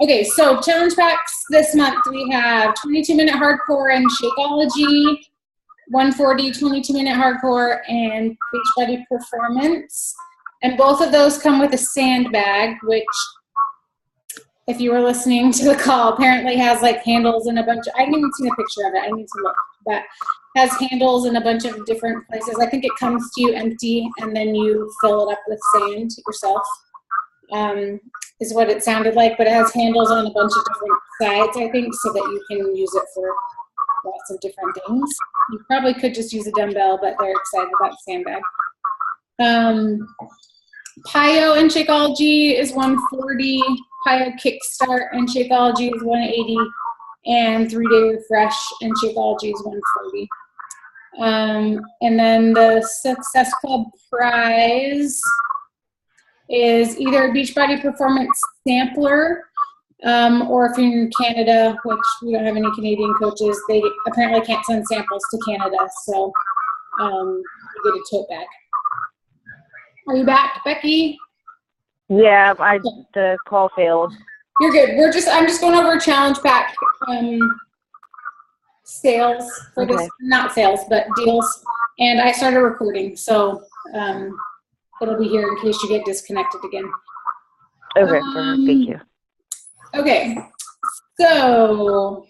Okay, so challenge packs this month. We have 22-minute hardcore and Shakeology, 140 22-minute hardcore and Beachbody Performance. And both of those come with a sandbag, which, if you were listening to the call, apparently has like handles and a bunch of, I haven't even seen a picture of it. I need to look. But has handles in a bunch of different places. I think it comes to you empty and then you fill it up with sand yourself, is what it sounded like. But it has handles on a bunch of different sides, I think, so that you can use it for lots of different things. You probably could just use a dumbbell, but they're excited about the sandbag. Pyo and Shakeology is 140. Pyo Kickstart and Shakeology is 180. And 3-day Refresh and Shakeology is 140. And then the Success Club prize is either a Beachbody Performance sampler, or if you're in Canada, which we don't have any Canadian coaches, they apparently can't send samples to Canada, so you get a tote bag. Are you back, Becky? Yeah, the call failed. You're good. I'm just going over a challenge pack sales for this, not sales, but deals. And I started recording, so it'll be here in case you get disconnected again. Okay, perfect. Thank you. Okay, so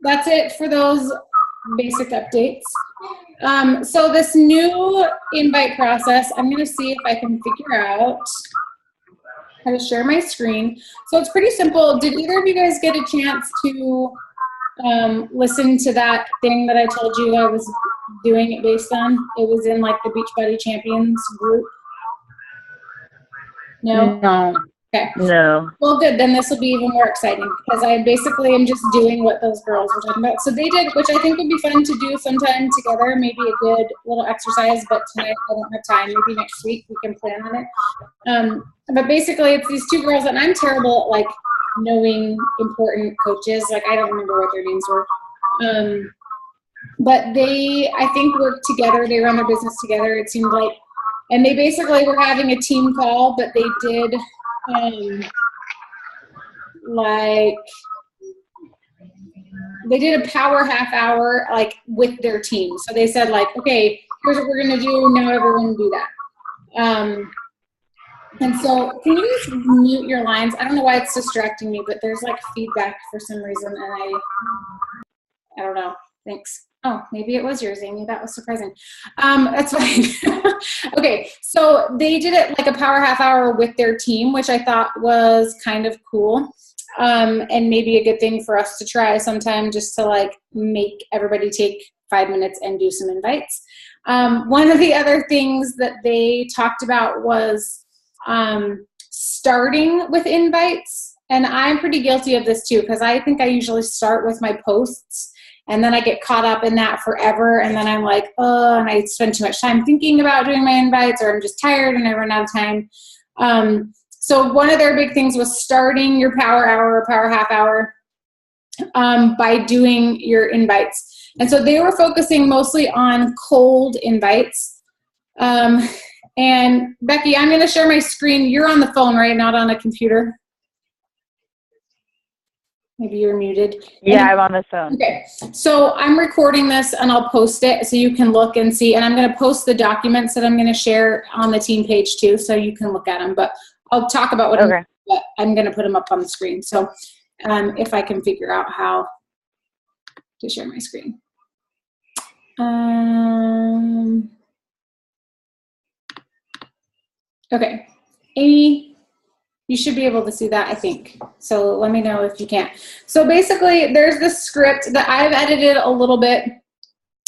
that's it for those basic updates. So this new invite process, I'm going to see if I can figure out how to share my screen. So it's pretty simple. Did either of you guys get a chance to listen to that thing that I told you I was doing it based on? It was in like the Beachbody Champions group. No? No. Okay. No. Well, good. Then this will be even more exciting because I basically am just doing what those girls were talking about. So they did, which I think would be fun to do sometime together, maybe a good little exercise, but tonight I don't have time. Maybe next week we can plan on it. But basically it's these two girls, and I'm terrible at like knowing important coaches. Like I don't remember what their names were. But they, I think, work together. They run their business together, it seemed like. And they basically were having a team call, but they did like they did a power half hour like with their team. So they said like, okay, here's what we're gonna do. Now everyone do that. And so can you just mute your lines? I don't know why it's distracting me, but there's like feedback for some reason, and I don't know. Thanks. Oh, maybe it was yours, Amy. That was surprising. That's fine. Okay, so they did it like a power half hour with their team, which I thought was kind of cool, and maybe a good thing for us to try sometime, just to like make everybody take 5 minutes and do some invites. One of the other things that they talked about was starting with invites, and I'm pretty guilty of this too, because I think I usually start with my posts. And then I get caught up in that forever. And then I'm like, oh, and I spend too much time thinking about doing my invites, or I'm just tired and I run out of time. So one of their big things was starting your power hour or power half hour by doing your invites. And so they were focusing mostly on cold invites. And Becky, I'm going to share my screen. You're on the phone, right? Not on a computer. Maybe you're muted. Yeah, I'm on the phone. Okay, so I'm recording this and I'll post it so you can look and see. And I'm going to post the documents that I'm going to share on the team page too, so you can look at them. But I'll talk about what I'm going to put them up on the screen. So if I can figure out how to share my screen. Okay, Amy, you should be able to see that, I think. So let me know if you can't. So basically, there's this script that I've edited a little bit,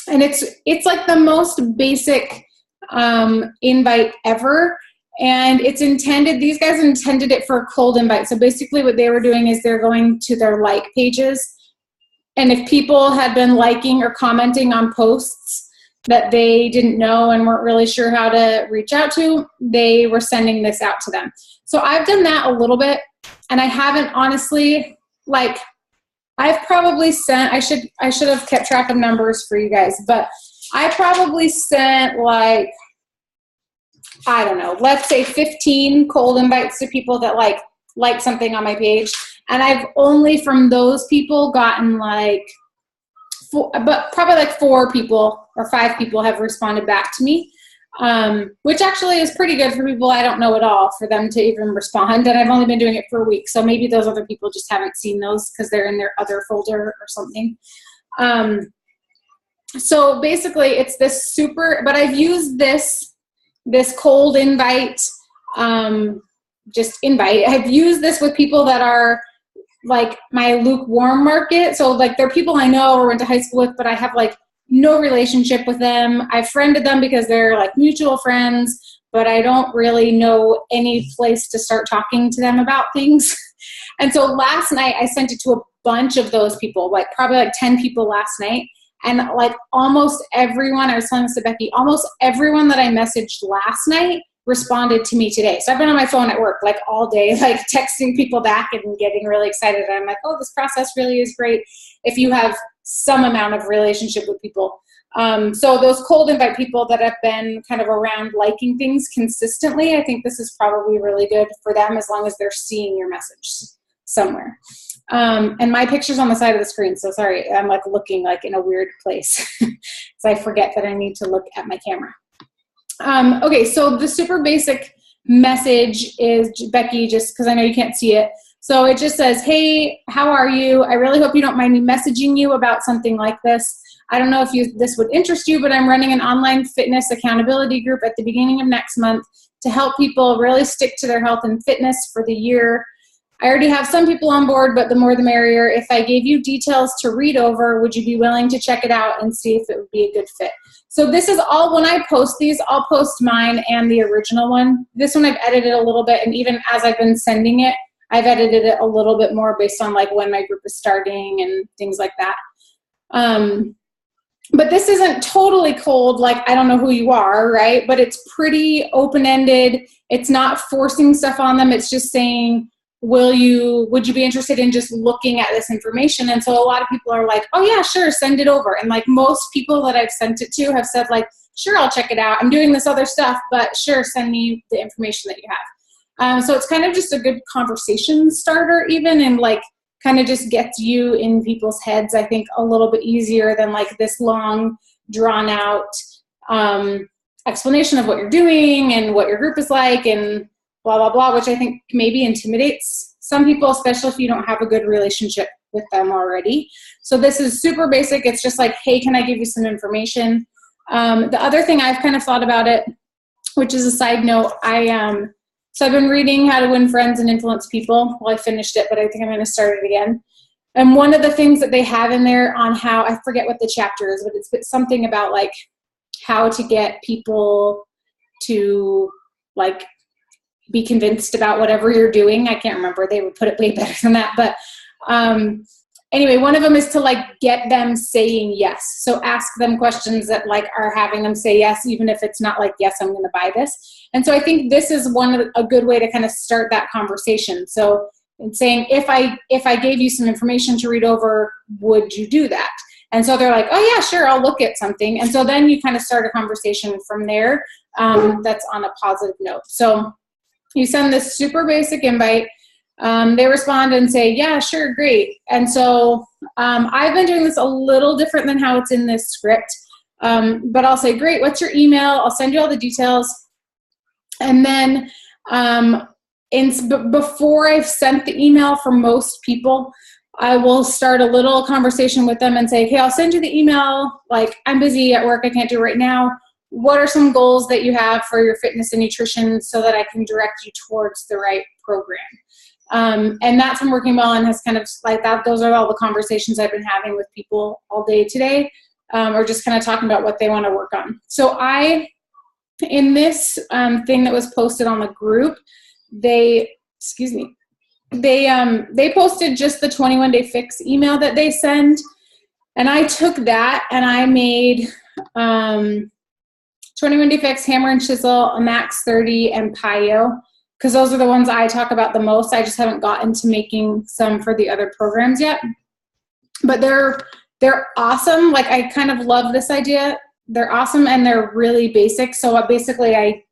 and it's like the most basic invite ever. And it's intended, these guys intended it for a cold invite. So basically what they were doing is they're going to their like pages. And if people had been liking or commenting on posts that they didn't know and weren't really sure how to reach out to, they were sending this out to them. So I've done that a little bit, and I haven't honestly, like, I've probably sent, I should have kept track of numbers for you guys, but I probably sent like, I don't know, let's say 15 cold invites to people that like like something on my page. And I've only from those people gotten like probably like 4 people or 5 people have responded back to me, which actually is pretty good for people I don't know at all, for them to even respond. And I've only been doing it for a week, so maybe those other people just haven't seen those because they're in their other folder or something. So basically it's this but I've used this cold invite, just invite. I've used this with people that are like my lukewarm market. So like they're people I know or went to high school with, but I have like no relationship with them. I've friended them because they're like mutual friends, but I don't really know any place to start talking to them about things. And so last night I sent it to a bunch of those people, like probably like 10 people last night. And like almost everyone, I was telling this to Becky, almost everyone that I messaged last night responded to me today. So I've been on my phone at work like all day, like texting people back and getting really excited. And I'm like, oh, this process really is great if you have some amount of relationship with people. So those cold invite people that have been kind of around liking things consistently, I think this is probably really good for them as long as they're seeing your message somewhere. And my picture's on the side of the screen, so sorry, I'm like looking like in a weird place because I forget that I need to look at my camera. Okay, so the super basic message is, Becky, just because I know you can't see it. So it just says, hey, how are you? I really hope you don't mind me messaging you about something like this. I don't know if this would interest you, but I'm running an online fitness accountability group at the beginning of next month to help people really stick to their health and fitness for the year. I already have some people on board, but the more the merrier. If I gave you details to read over, would you be willing to check it out and see if it would be a good fit? So this is all, when I post these, I'll post mine and the original one. This one I've edited a little bit, and even as I've been sending it, I've edited it a little bit more based on like when my group is starting and things like that. But this isn't totally cold, like I don't know who you are, right? But it's pretty open-ended. It's not forcing stuff on them. It's just saying, would you be interested in just looking at this information? And so a lot of people are like, oh yeah, sure, send it over. And like most people that I've sent it to have said like, sure, I'll check it out. I'm doing this other stuff, but sure, send me the information that you have. So it's kind of just a good conversation starter even, and like kind of just gets you in people's heads, I think, a little bit easier than like this long drawn out explanation of what you're doing and what your group is like and blah, blah, blah, which I think maybe intimidates some people, especially if you don't have a good relationship with them already. So this is super basic. It's just like, hey, can I give you some information? The other thing I've kind of thought about it, which is a side note, so I've been reading How to Win Friends and Influence People. Well, I finished it, but I think I'm going to start it again. And one of the things that they have in there on how, I forget what the chapter is, but it's something about like how to get people to like be convinced about whatever you're doing. I can't remember. They would put it way better than that. But anyway, one of them is to like get them saying yes. So ask them questions that like are having them say yes, even if it's not like, yes, I'm going to buy this. And so I think this is a good way to kind of start that conversation. So it's saying, if I gave you some information to read over, would you do that? And so they're like, oh yeah, sure, I'll look at something. And so then you kind of start a conversation from there that's on a positive note. So you send this super basic invite. They respond and say, yeah, sure, great. And so I've been doing this a little different than how it's in this script. But I'll say, great, what's your email? I'll send you all the details. And then before I've sent the email for most people, I will start a little conversation with them and say, okay, I'll send you the email. Like, I'm busy at work. I can't do it right now. What are some goals that you have for your fitness and nutrition so that I can direct you towards the right program? And that's been working well and has kind of like that. Those are all the conversations I've been having with people all day today, or just kind of talking about what they want to work on. So in this thing that was posted on the group, they posted just the 21-day fix email that they send. And I took that and I made 21-day fix, hammer and chisel, a max 30, and PIO, because those are the ones I talk about the most. I just haven't gotten to making some for the other programs yet. But they're awesome. Like, I kind of love this idea. They're awesome and they're really basic. So basically I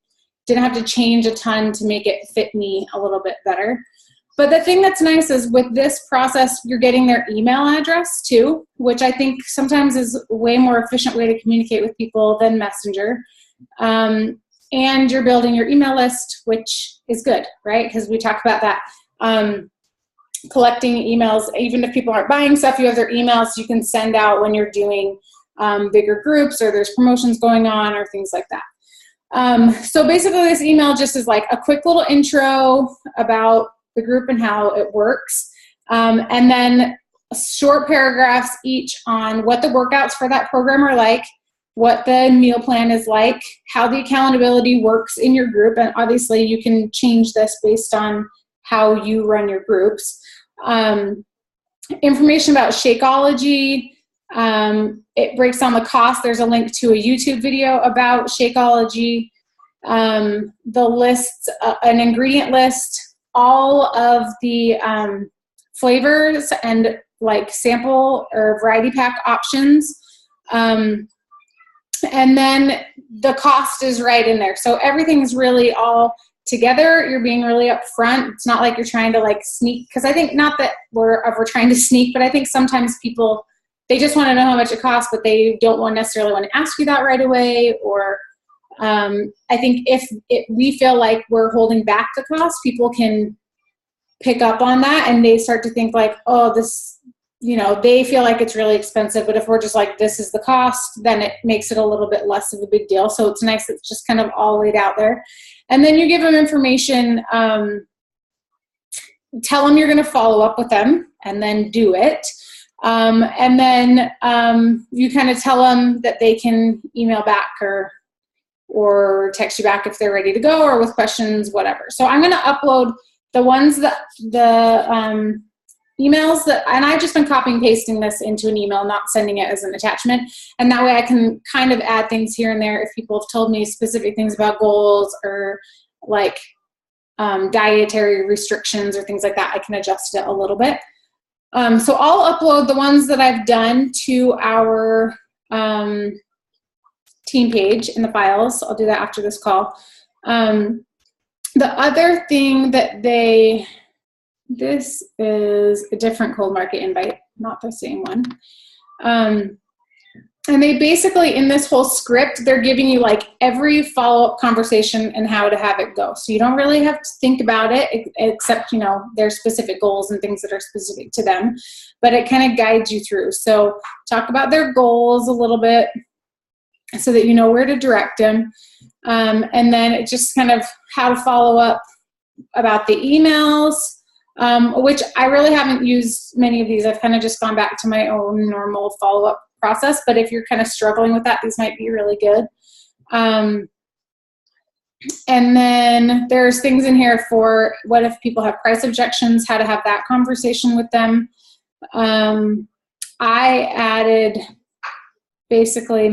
didn't have to change a ton to make it fit me a little bit better. But the thing that's nice is with this process, you're getting their email address too, which I think sometimes is a way more efficient way to communicate with people than Messenger. And you're building your email list, which is good, right? Because we talk about that. Collecting emails, even if people aren't buying stuff, you have their emails you can send out when you're doing bigger groups or there's promotions going on or things like that. So basically this email just is like a quick little intro about the group and how it works. And then short paragraphs each on what the workouts for that program are like, what the meal plan is like, how the accountability works in your group. And obviously you can change this based on how you run your groups. Information about Shakeology. It breaks down the cost. There's a link to a YouTube video about Shakeology. The lists, an ingredient list, all of the flavors and like sample or variety pack options. And then the cost is right in there. So everything's really all together. You're being really upfront. It's not like you're trying to like sneak, because I think not that we're ever trying to sneak, but I think sometimes people, they just want to know how much it costs, but they don't necessarily want to ask you that right away. Or I think if we feel like we're holding back the cost, people can pick up on that and they start to think like, oh, this, you know, they feel like it's really expensive. But if we're just like, this is the cost, then it makes it a little bit less of a big deal. So it's nice. It's just kind of all laid out there. And then you give them information, tell them you're going to follow up with them and then do it. And then you kind of tell them that they can email back or text you back if they're ready to go or with questions, whatever. So I'm going to upload the ones that emails that, and I've just been copying and pasting this into an email, not sending it as an attachment. And that way I can kind of add things here and there. If people have told me specific things about goals or like dietary restrictions or things like that, I can adjust it a little bit. So I'll upload the ones that I've done to our team page in the files. I'll do that after this call. The other thing that this is a different cold market invite, not the same one. And they basically, in this whole script, they're giving you like every follow-up conversation and how to have it go. So you don't really have to think about it, except, you know, there's specific goals and things that are specific to them, but it kind of guides you through. So talk about their goals a little bit so that you know where to direct them. And then it just kind of how to follow up about the emails, which I really haven't used many of these. I've kind of just gone back to my own normal follow-up process, but if you're kind of struggling with that, these might be really good. And then there's things in here for what if people have price objections, how to have that conversation with them. I added basically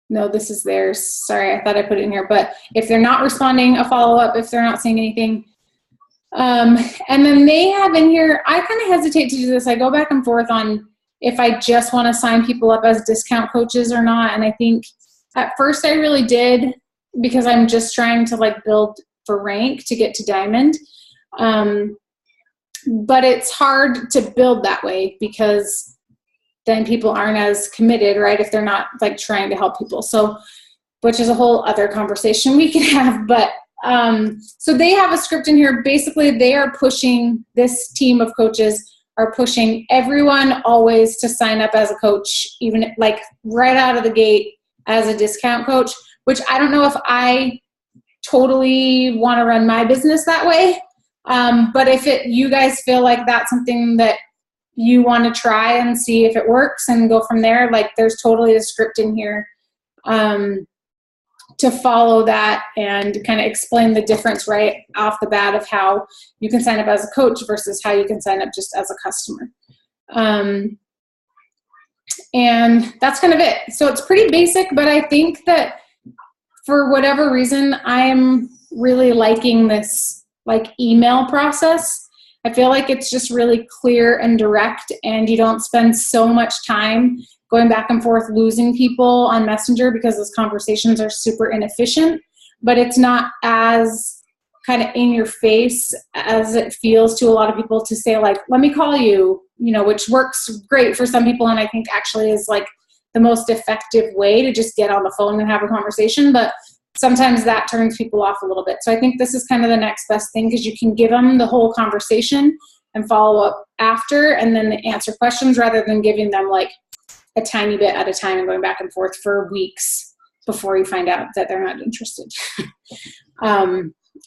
no, this is theirs. Sorry, I thought I put it in here. But if they're not responding, a follow-up, if they're not saying anything. And then they have in here, I kind of hesitate to do this. I go back and forth on if I just want to sign people up as discount coaches or not. And I think at first I really did because I'm just trying to like build for rank to get to diamond. But it's hard to build that way because then people aren't as committed, right? If they're not like trying to help people. So, which is a whole other conversation we can have. But so they have a script in here. Basically, they are pushing, this team of coaches are pushing everyone always to sign up as a coach, even like right out of the gate as a discount coach, which I don't know if I totally want to run my business that way. But if you guys feel like that's something that you want to try and see if it works and go from there, like there's totally a script in here to follow that and kind of explain the difference right off the bat of how you can sign up as a coach versus how you can sign up just as a customer. And that's kind of it. So it's pretty basic, but I think that for whatever reason, I'm really liking this like email process. I feel like it's just really clear and direct, and you don't spend so much time going back and forth losing people on Messenger because those conversations are super inefficient, but it's not as kind of in your face as it feels to a lot of people to say like, let me call you, which works great for some people. And I think actually is like the most effective way to just get on the phone and have a conversation. But sometimes that turns people off a little bit. So I think this is kind of the next best thing, because you can give them the whole conversation and follow up after and then answer questions, rather than giving them like a tiny bit at a time and going back and forth for weeks before you find out that they're not interested.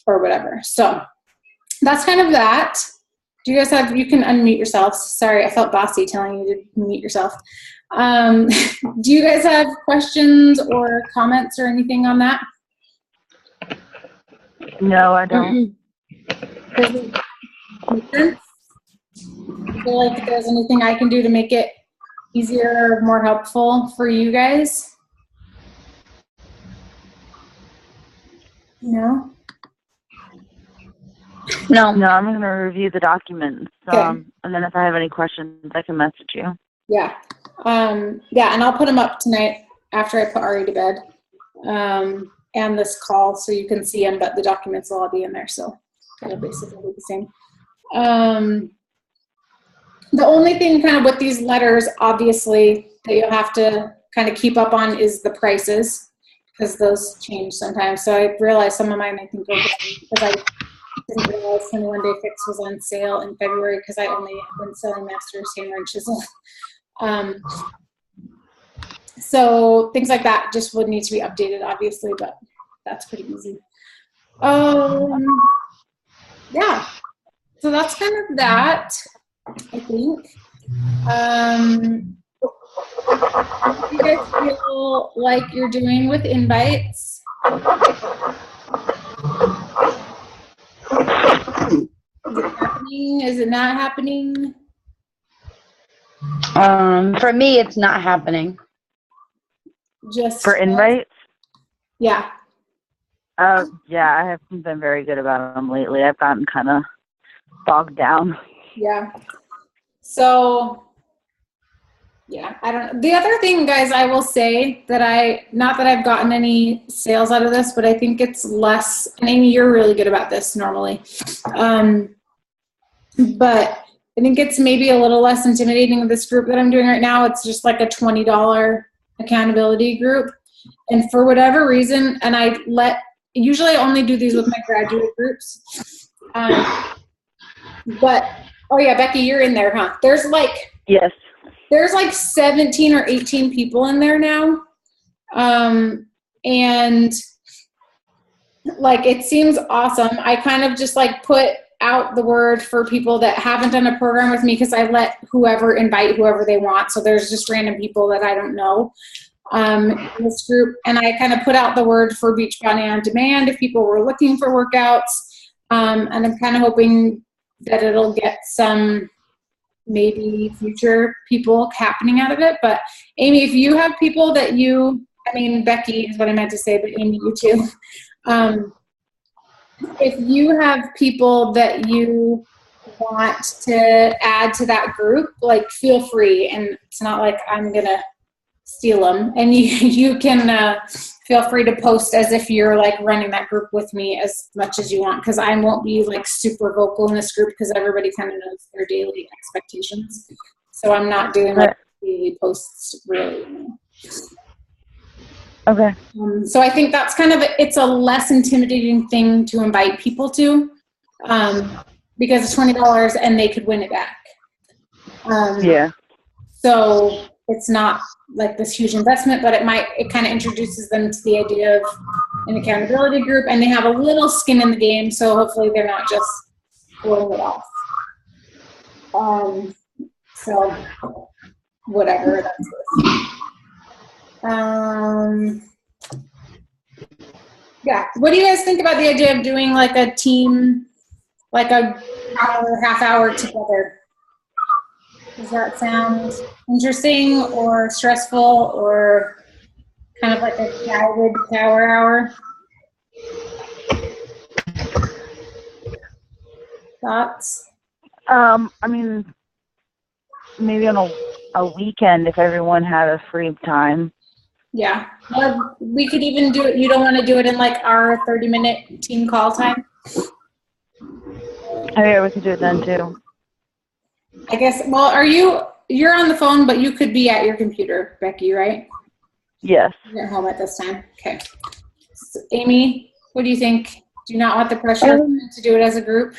Or whatever. So that's kind of that. Do you guys have, you can unmute yourselves. Sorry, I felt bossy telling you to mute yourself. Do you guys have questions or comments or anything on that? No, I don't. Does it make sense? I feel like if there's anything I can do to make it easier or more helpful for you guys? No? No, I'm going to review the documents. Okay. And then if I have any questions, I can message you. Yeah. Yeah, and I'll put them up tonight after I put Ari to bed. And this call, so you can see them, but the documents will all be in there, so it'll basically be the same. The only thing kind of with these letters, obviously, that you'll have to kind of keep up on is the prices, because those change sometimes. So I realized some of mine, I think, because I didn't realize 21 Day Fix was on sale in February, because I only have been selling Masters Hammer and Chisel. So things like that just would need to be updated, obviously, but that's pretty easy. Yeah, so that's kind of that, I think. What do you guys feel like you're doing with invites? Is it happening? Is it not happening? For me, it's not happening. Just For invites? Yeah. Yeah, I haven't been very good about them lately. I've gotten kind of bogged down. Yeah. So, yeah, I don't know. The other thing, guys, I will say that not that I've gotten any sales out of this, but I think it's less, and Amy, you're really good about this normally. But I think it's maybe a little less intimidating with this group that I'm doing right now. It's just like a $20 accountability group. And for whatever reason, and usually I only do these with my graduate groups. But, oh yeah, Becky, you're in there, huh? There's like 17 or 18 people in there now. And like, it seems awesome. I kind of just like put out the word for people that haven't done a program with me, because I let whoever invite whoever they want. So there's just random people that I don't know in this group. And I kind of put out the word for Beachbody on Demand if people were looking for workouts. And I'm kind of hoping that it'll get some maybe future people happening out of it. But Amy, if you have people that Becky is what I meant to say, but Amy, you too. If you have people that you want to add to that group, like, feel free. And it's not like I'm going to steal them. And you can feel free to post as if you're like running that group with me as much as you want, because I won't be like super vocal in this group, because everybody kind of knows their daily expectations. So I'm not doing like daily posts really. Okay. So I think that's kind of, it's a less intimidating thing to invite people to, because it's $20 and they could win it back. Yeah. So it's not like this huge investment, but it kind of introduces them to the idea of an accountability group, and they have a little skin in the game. So hopefully they're not just blowing it off. So whatever that's worth. Yeah. What do you guys think about the idea of doing like a team, like a half hour together? Does that sound interesting or stressful, or kind of like a guided power hour? Thoughts? I mean, maybe on a weekend if everyone had a free time. Yeah. Well, we could even do it. You don't want to do it in like our 30-minute team call time? Oh, yeah, we could do it then too. I guess, well, you're on the phone, but you could be at your computer, Becky, right? Yes. You're at home at this time. Okay. So, Amy, what do you think? Do you not want the pressure to do it as a group?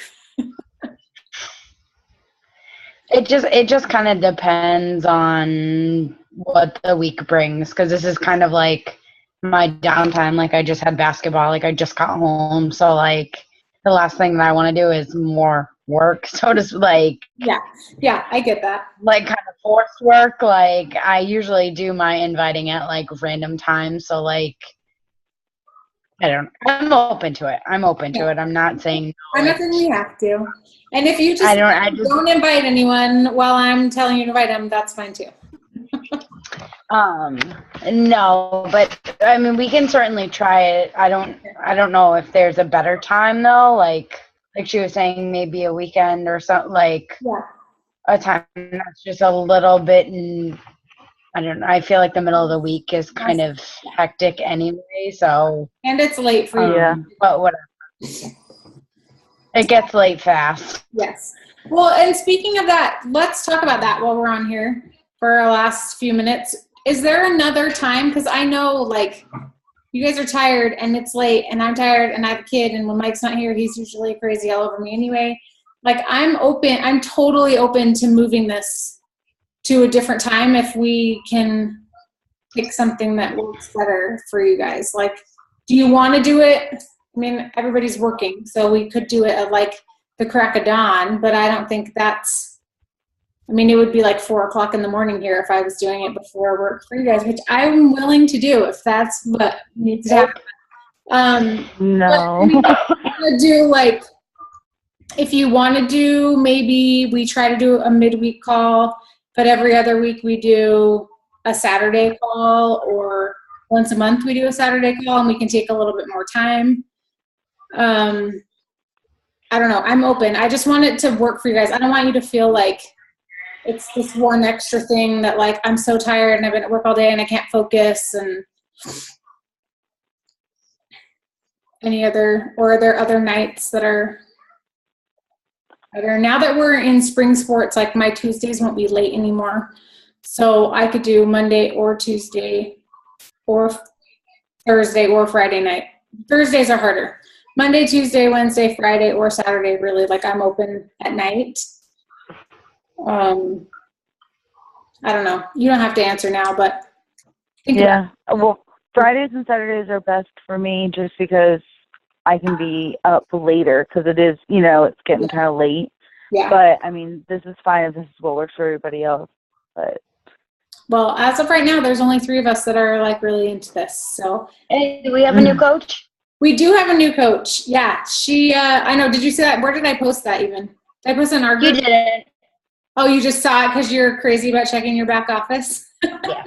It just kind of depends on what the week brings, because this is kind of like my downtime. Like, I just had basketball, like I just got home, so like the last thing that I want to do is more work, so to like Yeah, I get that. like kind of forced work. Like, I usually do my inviting at like random times, so like I'm open to it. I'm not saying no. I'm not saying we have to. And if you just I just don't invite anyone while I'm telling you to invite them, that's fine too. No, but I mean, we can certainly try it. I don't know if there's a better time though. Like she was saying, maybe a weekend or something, like a time that's just a little bit. I don't know. I feel like the middle of the week is kind of hectic anyway. So, and it's late for you. Yeah. But whatever. It gets late fast. Yes. Well, and speaking of that, let's talk about that while we're on here for our last few minutes. Is there another time? Because I know, like, you guys are tired and it's late and I'm tired and I have a kid, and when Mike's not here, he's usually crazy all over me anyway. Like, I'm totally open to moving this to a different time if we can pick something that works better for you guys. Like, do you want to do it? I mean, everybody's working, so we could do it at like the crack of dawn, but I don't think it would be like 4:00 in the morning here if I was doing it before work for you guys, which I'm willing to do if that's what needs to happen. No. Do like, if you want to do, maybe we try to do a midweek call, but every other week we do a Saturday call, or once a month we do a Saturday call, and we can take a little bit more time. I don't know. I'm open. I just want it to work for you guys. I don't want you to feel like it's this one extra thing that, like, I'm so tired and I've been at work all day and I can't focus. And are there other nights that are better? Now that we're in spring sports, like, my Tuesdays won't be late anymore. So I could do Monday or Tuesday or Thursday or Friday night. Thursdays are harder. Monday, Tuesday, Wednesday, Friday, or Saturday, really. Like, I'm open at night. I don't know. You don't have to answer now, but yeah. Well, Fridays and Saturdays are best for me just because I can be up later, because it is, it's getting kind of late. Yeah. But, I mean, this is fine if this is what works for everybody else. But well, as of right now, there's only 3 of us that are, like, really into this. So, hey, do we have a new coach? We do have a new coach. Yeah. She, I know. Did you see that? Where did I post that even? Did I post it in our group? You didn't. Oh, you just saw it because you're crazy about checking your back office? Yeah.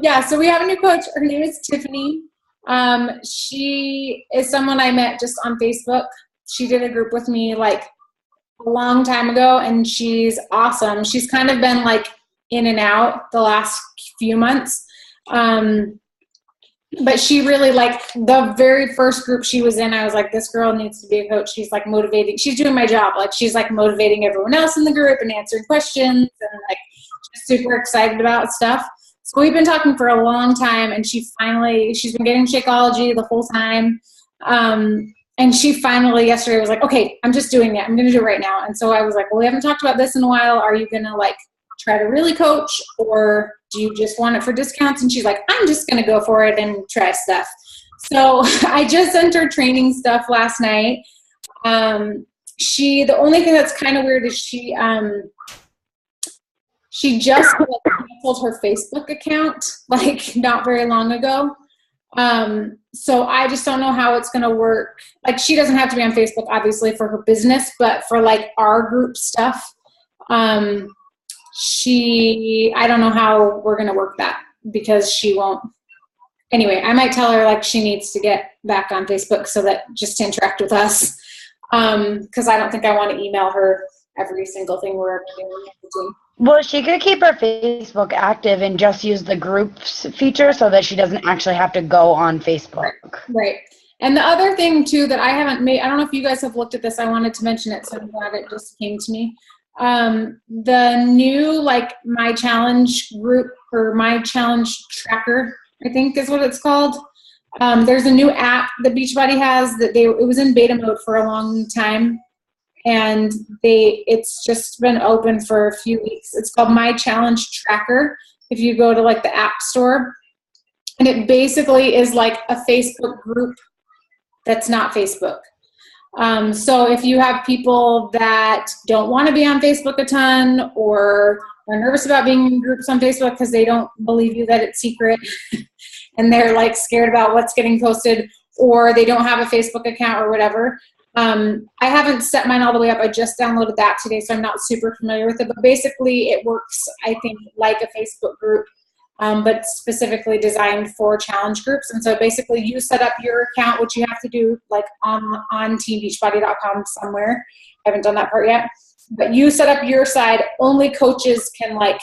Yeah, so we have a new coach. Her name is Tiffany. She is someone I met just on Facebook. She did a group with me like a long time ago, and she's awesome. She's kind of been like in and out the last few months. But she really, like, the very first group she was in, I was like, this girl needs to be a coach. She's like motivating. She's doing my job. Like, she's like motivating everyone else in the group and answering questions, and like just super excited about stuff. So we've been talking for a long time, and she's been getting Shakeology the whole time. And she finally yesterday was like, okay, I'm just doing it. I'm going to do it right now. And so I was like, well, we haven't talked about this in a while. Are you going to like try to really coach, or do you just want it for discounts? And she's like, I'm just going to go for it and try stuff. So I just sent her training stuff last night. The only thing that's kind of weird is she just canceled her Facebook account, like, not very long ago. So I just don't know how it's going to work. Like, she doesn't have to be on Facebook, obviously, for her business, but for like our group stuff, I don't know how we're going to work that, because she won't. Anyway, I might tell her like she needs to get back on Facebook so that just to interact with us. Cause I don't think I want to email her every single thing we're ever doing. Well, she could keep her Facebook active and just use the groups feature so that she doesn't actually have to go on Facebook. Right. And the other thing too that I haven't made, I don't know if you guys have looked at this, I wanted to mention it, so I'm glad it just came to me. The new, like, My Challenge group, or My Challenge Tracker, I think is what it's called. There's a new app that Beachbody has that it was in beta mode for a long time, and it's just been open for a few weeks. It's called My Challenge Tracker. If you go to like the App Store, and it basically is like a Facebook group that's not Facebook. So if you have people that don't want to be on Facebook a ton, or are nervous about being in groups on Facebook because they don't believe you that it's secret and they're like scared about what's getting posted, or they don't have a Facebook account or whatever. I haven't set mine all the way up. I just downloaded that today, so I'm not super familiar with it. But basically it works, I think, like a Facebook group, but specifically designed for challenge groups. And so basically you set up your account, which you have to do like on teambeachbody.com somewhere. I haven't done that part yet. But you set up your side. Only coaches can like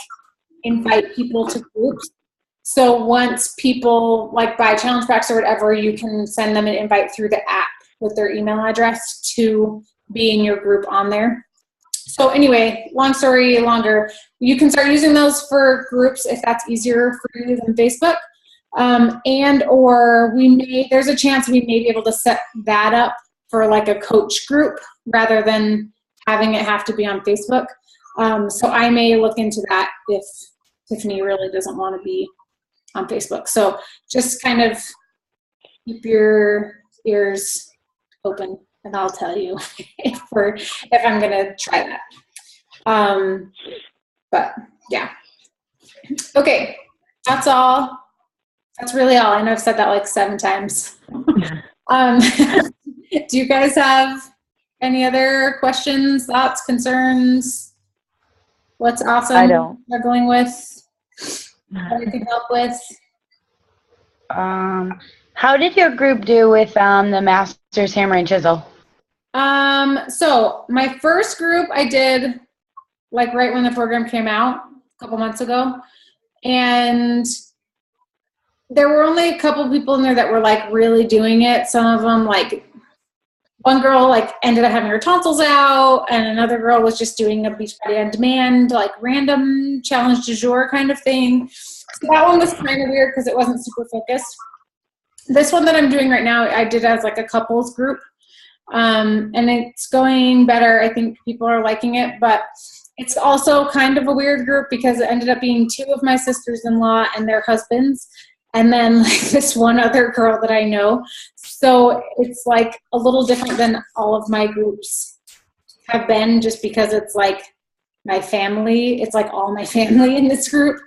invite people to groups. So once people like buy challenge packs or whatever, you can send them an invite through the app with their email address to be in your group on there. So anyway, long story longer, you can start using those for groups if that's easier for you than Facebook. And or there's a chance we may be able to set that up for like a coach group rather than having it have to be on Facebook. So I may look into that if Tiffany really doesn't want to be on Facebook. So just kind of keep your ears open, and I'll tell you if I'm gonna try that. But yeah. Okay, that's all. That's really all. I know I've said that like 7 times. Do you guys have any other questions, thoughts, concerns? What's awesome? I don't. Struggling with? That I can help with? How did your group do with the Masters Hammer and Chisel? So my first group I did like right when the program came out a couple months ago, and there were only a couple people in there that were like really doing it. Some of them, like one girl like ended up having her tonsils out, and another girl was just doing a Beachbody on demand, like random challenge du jour kind of thing. So that one was kind of weird because it wasn't super focused. This one that I'm doing right now, I did as like a couples group. And it's going better. I think people are liking it, but it's also kind of a weird group because it ended up being 2 of my sisters-in-law and their husbands, and then like this one other girl that I know. So it's like a little different than all of my groups have been, just because it's like my family. It's like all my family in this group.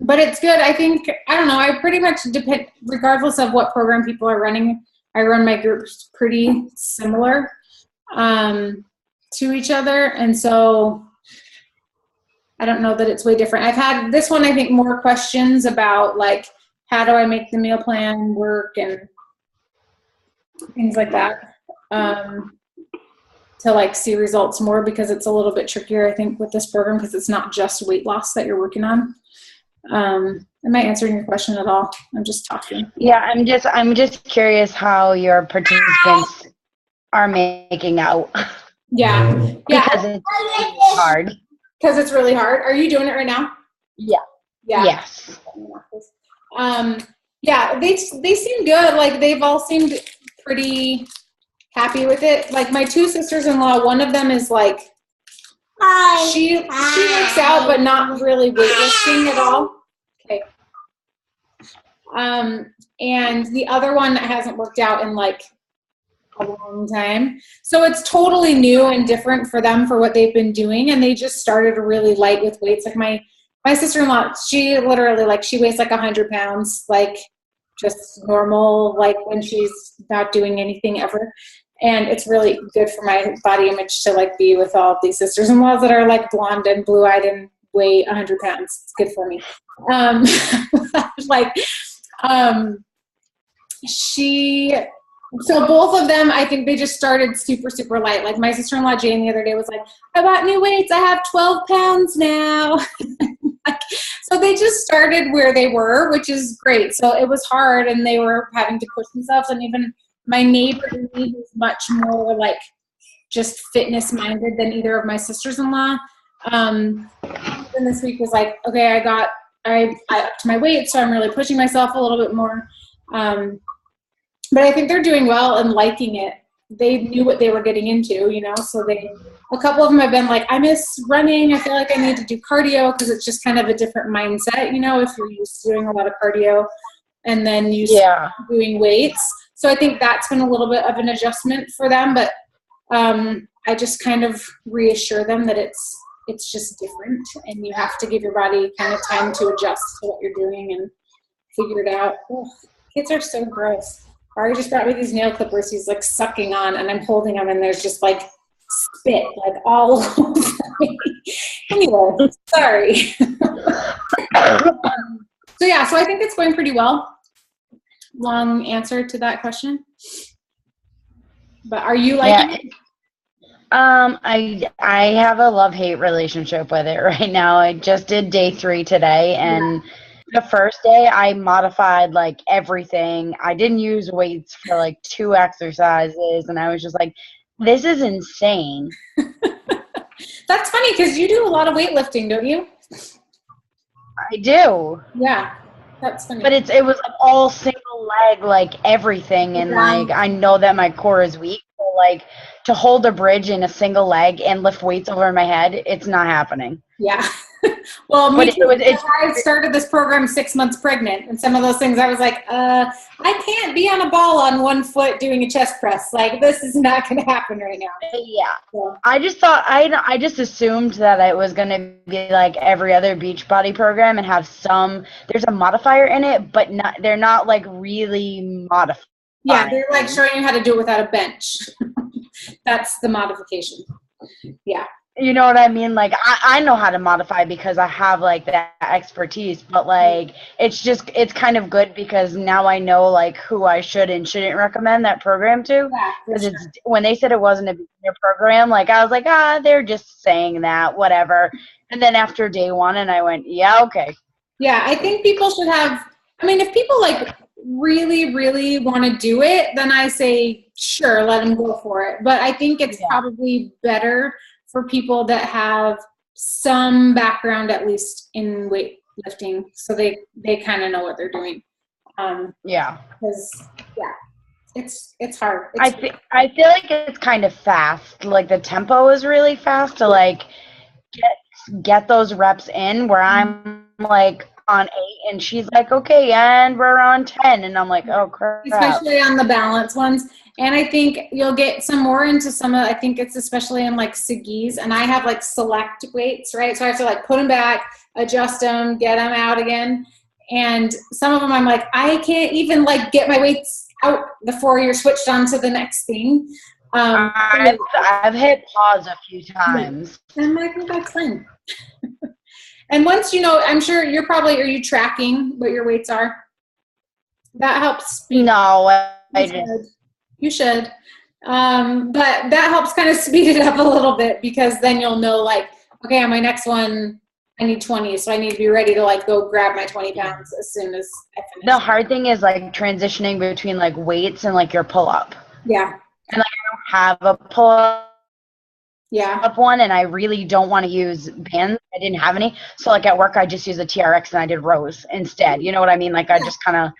But it's good. I think, I don't know, I pretty much depend, regardless of what program people are running, I run my groups pretty similar to each other. And so I don't know that it's way different. I've had this one, I think, more questions about like, how do I make the meal plan work and things like that, to like see results more, because it's a little bit trickier, I think, with this program, because it's not just weight loss that you're working on. Am I answering your question at all? I'm just talking. Yeah, I'm just curious how your participants are making out. Yeah. Because it's hard. Because it's really hard. Are you doing it right now? Yeah. Yeah. Yes. Yeah, they seem good. Like, they've all seemed pretty happy with it. Like, my 2 sisters-in-law, one of them is like, she works out, but not really weightlifting at all. Okay. And the other one hasn't worked out in like a long time. So it's totally new and different for them for what they've been doing. And they just started really light with weights. Like my sister-in-law, she literally, like, she weighs like 100 pounds, like just normal, like when she's not doing anything ever. And it's really good for my body image to like be with all of these sisters-in-laws that are like blonde and blue-eyed and weigh 100 pounds. It's good for me. So both of them, I think they just started super, super light. Like my sister-in-law Jane the other day was like, I bought new weights. I have 12 pounds now. So they just started where they were, which is great. So it was hard and they were having to push themselves. And even my neighbor who's much more like just fitness minded than either of my sisters-in-law. Even this week was like, okay, I upped my weight. So I'm really pushing myself a little bit more. But I think they're doing well and liking it. They knew what they were getting into, you know, so a couple of them have been like, I miss running. I feel like I need to do cardio because it's just kind of a different mindset, you know, if you're used to doing a lot of cardio and then you start doing weights. So I think that's been a little bit of an adjustment for them, but I just kind of reassure them that it's just different and you have to give your body kind of time to adjust to what you're doing and figure it out. Ugh, kids are so gross. Ari just brought me these nail clippers he's like sucking on and I'm holding them and there's just like spit like all over me. Anyway, sorry. So I think it's going pretty well. Long answer to that question. But are you liking it? I have a love-hate relationship with it right now. I just did day 3 today and the first day I modified like everything. I didn't use weights for like 2 exercises and I was just like, this is insane. That's funny because you do a lot of weightlifting, don't you? I do. Yeah, that's funny. But it was like all single leg, like everything, and like I know that my core is weak. So like to hold a bridge in a single leg and lift weights over my head, it's not happening. Yeah. Well, me too. I started this program 6 months pregnant, and some of those things I was like, I can't be on a ball on one foot doing a chest press. Like, this is not going to happen right now. Yeah. So. I just thought, I just assumed that it was going to be like every other Beachbody program and have there's a modifier in it, but they're not like really modified. Yeah, they're like showing you how to do it without a bench. That's the modification. Yeah. You know what I mean? Like, I know how to modify because I have, like, that expertise. But, like, it's kind of good because now I know, like, who I should and shouldn't recommend that program to. Because when they said it wasn't a beginner program, like, I was like, they're just saying that, whatever. And then after day 1, and I went, yeah, okay. Yeah, I think people should have – I mean, if people, like, really, really want to do it, then I say, sure, let them go for it. But I think it's probably better – for people that have some background at least in weightlifting, so they kind of know what they're doing. Because it's hard. I feel like it's kind of fast. Like the tempo is really fast to like get those reps in. Where I'm like on 8 and she's like, okay, and we're on 10, and I'm like, oh crap. Especially on the balance ones. And I think you'll get some more into I think it's especially in like Sigis, and I have like select weights, right? So I have to like put them back, adjust them, get them out again. And some of them I'm like, I can't even like get my weights out before you're switched on to the next thing. I've hit pause a few times. And I think that's fine. And once you know, I'm sure are you tracking what your weights are? That helps. No, I just. You should. But that helps kind of speed it up a little bit because then you'll know like, okay, on my next one, I need 20. So I need to be ready to like go grab my 20 pounds as soon as I finish. The hard thing is like transitioning between like weights and like your pull up. Yeah. And like I don't have a pull up. Yeah. Up one, and I really don't want to use bands. I didn't have any. So like at work, I just used a TRX and I did rows instead. You know what I mean? Like I just kind of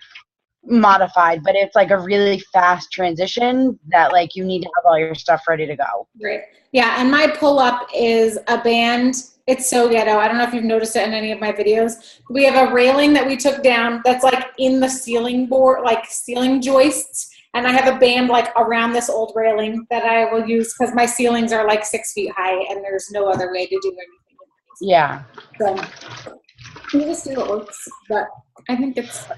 modified, but it's like a really fast transition that like you need to have all your stuff ready to go. Right. Yeah. And my pull up is a band. It's so ghetto. I don't know if you've noticed it in any of my videos. We have a railing that we took down that's like in the ceiling board, like ceiling joists. And I have a band like around this old railing that I will use because my ceilings are like 6 feet high and there's no other way to do anything. Yeah. So we'll just see what works. But I think it's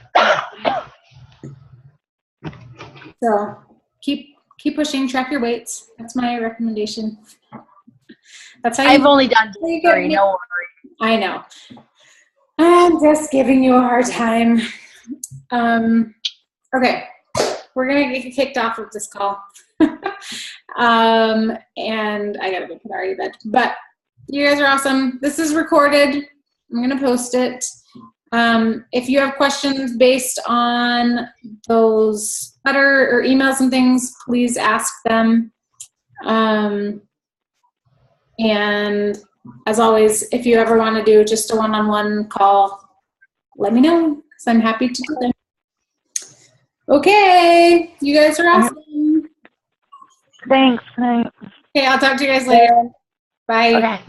so keep pushing, track your weights. That's my recommendation. That's how I've only done three, no worries. I know. I'm just giving you a hard time. Okay. we're gonna get kicked off of this call. And I gotta go put Ari to bed. But you guys are awesome. This is recorded. I'm gonna post it. If you have questions based on those letter or emails and things, please ask them. And as always, if you ever want to do just a one-on-one call, let me know, because I'm happy to do that. Okay, you guys are awesome. Thanks. Okay, I'll talk to you guys later. Bye. Okay.